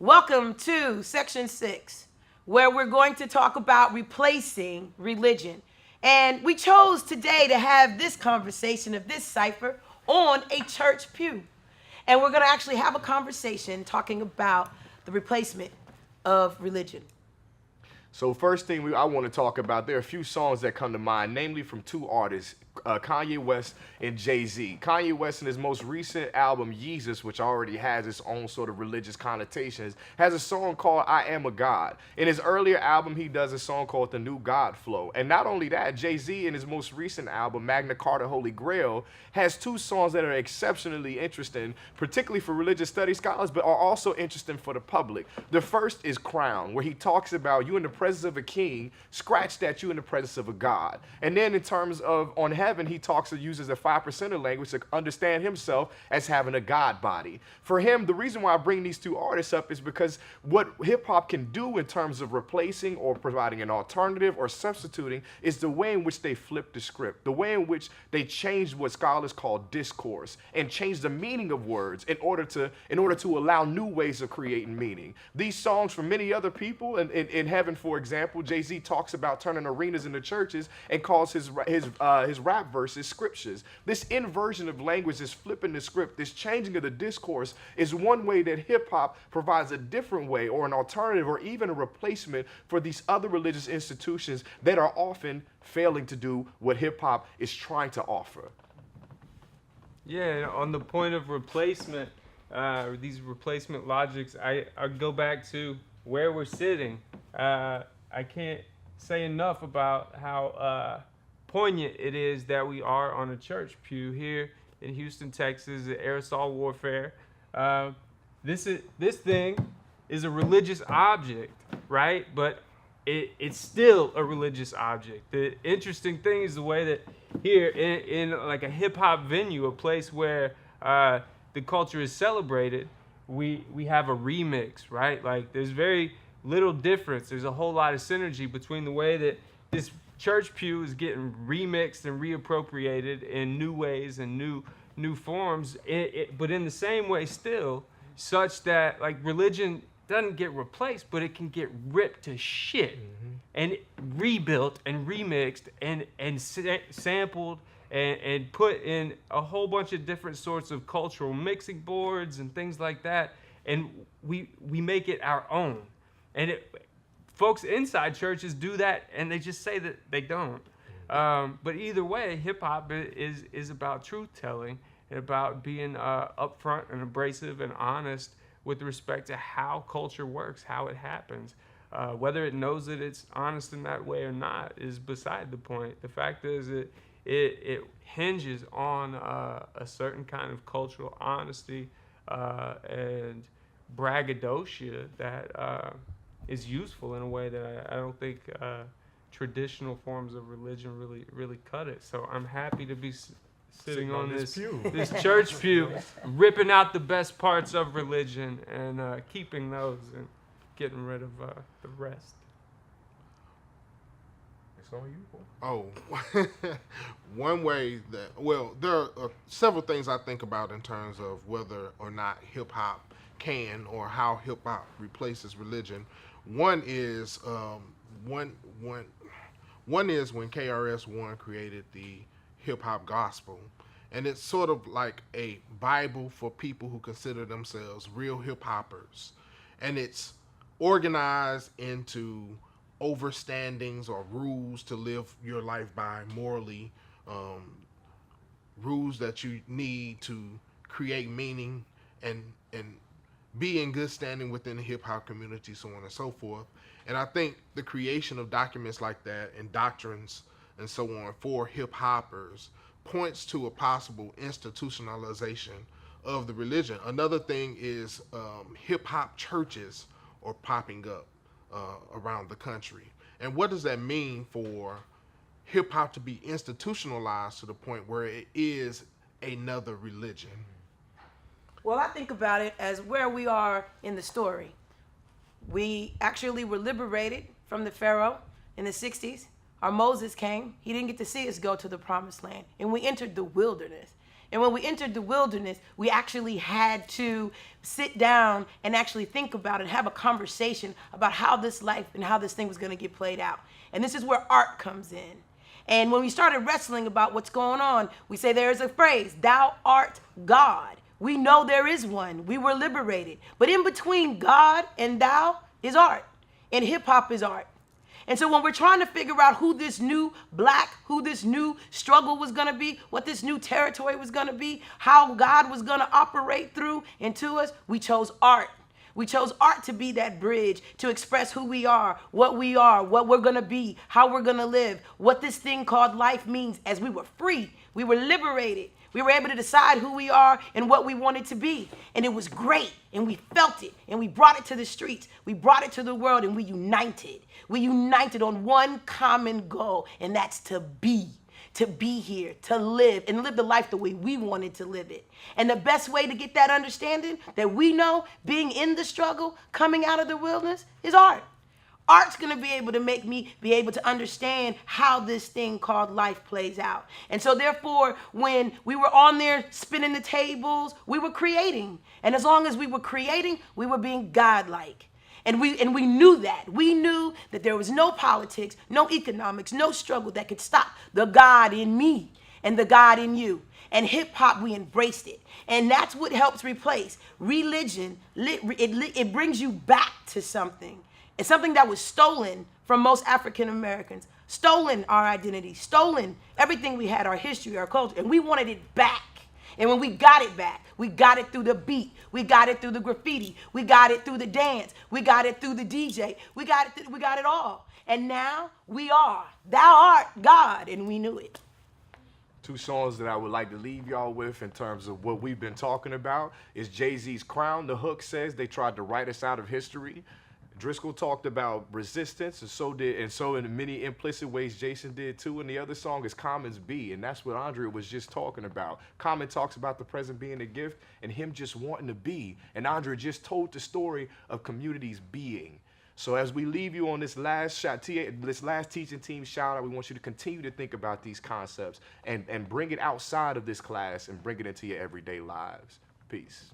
Welcome to Section 6, where we're going to talk about replacing religion. And we chose today to have this conversation of this cipher on a church pew. And we're going to actually have a conversation talking about the replacement of religion. So first thing I want to talk about, there are a few songs that come to mind, namely from two artists, Kanye West and Jay-Z. Kanye West in his most recent album, Yeezus, which already has its own sort of religious connotations, has a song called I Am a God. In his earlier album, he does a song called The New God Flow. And not only that, Jay-Z in his most recent album, Magna Carta Holy Grail, has two songs that are exceptionally interesting, particularly for religious studies scholars, but are also interesting for the public. The first is Crown, where he talks about you in the presence of a king, scratch that, you in the presence of a God. And then in terms of on heaven, he uses a 5% language to understand himself as having a God body. For him, the reason why I bring these two artists up is because what hip hop can do in terms of replacing or providing an alternative or substituting is the way in which they flip the script, the way in which they change what scholars call discourse and change the meaning of words in order to allow new ways of creating meaning. These songs from many other people in heaven, for example, Jay-Z talks about turning arenas into churches and calls his rap verses scriptures. This inversion of language, this flipping the script, this changing of the discourse is one way that hip hop provides a different way or an alternative or even a replacement for these other religious institutions that are often failing to do what hip hop is trying to offer. Yeah, on the point of replacement, these replacement logics, I go back to where we're sitting. I can't say enough about how poignant it is that we are on a church pew here in Houston, Texas, at aerosol warfare. This thing is a religious object, right? But it's still a religious object. The interesting thing is the way that here in like a hip hop venue, a place where the culture is celebrated, we have a remix, right? Like there's very little difference. There's a whole lot of synergy between the way that this church pew is getting remixed and reappropriated in new ways and new forms, but in the same way still, such that like religion doesn't get replaced, but it can get ripped to shit and rebuilt and remixed and sampled and put in a whole bunch of different sorts of cultural mixing boards and things like that, and we make it our own. And folks inside churches do that, and they just say that they don't. But either way, hip hop is about truth telling and about being upfront and abrasive and honest with respect to how culture works, how it happens. Whether it knows that it's honest in that way or not is beside the point. The fact is it hinges on a certain kind of cultural honesty and braggadocio that is useful in a way that I don't think traditional forms of religion really cut it. So I'm happy to be sitting on this church pew, ripping out the best parts of religion and keeping those and getting rid of the rest. It's on you, boy. Oh, one way that, well, there are several things I think about in terms of whether or not hip hop can or how hip hop replaces religion. One is when KRS-One created the hip hop gospel, and it's sort of like a Bible for people who consider themselves real hip hoppers, and it's organized into overstandings or rules to live your life by morally, rules that you need to create meaning and be in good standing within the hip hop community, so on and so forth. And I think the creation of documents like that and doctrines and so on for hip hoppers points to a possible institutionalization of the religion. Another thing is hip hop churches are popping up around the country. And what does that mean for hip hop to be institutionalized to the point where it is another religion? Well, I think about it as where we are in the story. We actually were liberated from the Pharaoh in the 60s. Our Moses came. He didn't get to see us go to the promised land. And we entered the wilderness. And when we entered the wilderness, we actually had to sit down and actually think about it, have a conversation about how this life and how this thing was going to get played out. And this is where art comes in. And when we started wrestling about what's going on, we say there is a phrase, thou art God. We know there is one. We were liberated. But in between God and thou is art. And hip hop is art. And so when we're trying to figure out who this new black, who this new struggle was going to be, what this new territory was going to be, how God was going to operate through and to us, we chose art. We chose art to be that bridge to express who we are, what we're going to be, how we're going to live, what this thing called life means. As we were free, we were liberated. We were able to decide who we are and what we wanted to be. And it was great. And we felt it. And we brought it to the streets. We brought it to the world. And we united. We united on one common goal. And that's to be here, to live, and live the life the way we wanted to live it. And the best way to get that understanding that we know, being in the struggle, coming out of the wilderness, is art. Art's going to be able to make me be able to understand how this thing called life plays out. And so therefore, when we were on there spinning the tables, we were creating. And as long as we were creating, we were being godlike. And we knew that. We knew that there was no politics, no economics, no struggle that could stop the God in me and the God in you. And hip hop, we embraced it. And that's what helps replace religion. It brings you back to something. It's something that was stolen from most African Americans, stolen our identity, stolen everything we had, our history, our culture, and we wanted it back. And when we got it back, we got it through the beat, we got it through the graffiti, we got it through the dance, we got it through the DJ, we got it all. And now we are, thou art God, and we knew it. Two songs that I would like to leave y'all with in terms of what we've been talking about is Jay-Z's Crown. The hook says they tried to write us out of history. Driscoll talked about resistance, and so in many implicit ways Jason did too. And the other song is Common's Be, and that's what Andrea was just talking about. Common talks about the present being a gift and him just wanting to be. And Andrea just told the story of communities being. So as we leave you on this last teaching team shout out, we want you to continue to think about these concepts and bring it outside of this class and bring it into your everyday lives. Peace.